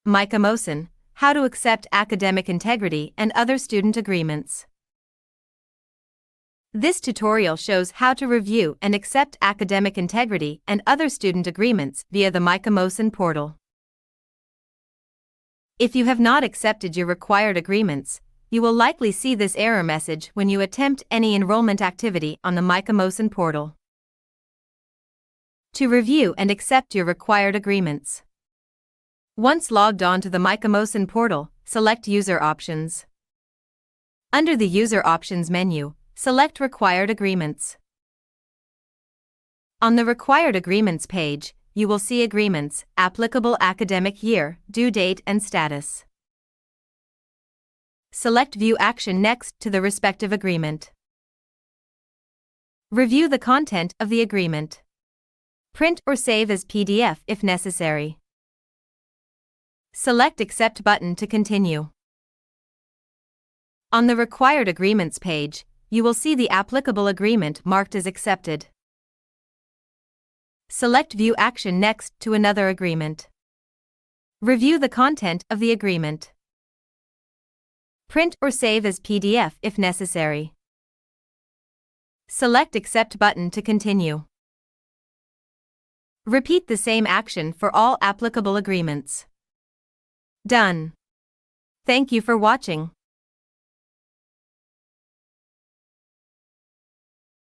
myCamosun, how to accept academic integrity and other student agreements. This tutorial shows how to review and accept academic integrity and other student agreements via the myCamosun portal. If you have not accepted your required agreements, you will likely see this error message when you attempt any enrollment activity on the myCamosun portal. To review and accept your required agreements. Once logged on to the myCamosun portal, select User Options. Under the User Options menu, select Required Agreements. On the Required Agreements page, you will see agreements, applicable academic year, due date and status. Select View Action next to the respective agreement. Review the content of the agreement. Print or save as PDF if necessary. Select Accept button to continue. On the Required Agreements page, you will see the applicable agreement marked as accepted. Select View Action next to another agreement. Review the content of the agreement. Print or save as PDF if necessary. Select Accept button to continue. Repeat the same action for all applicable agreements. Done. Thank you for watching.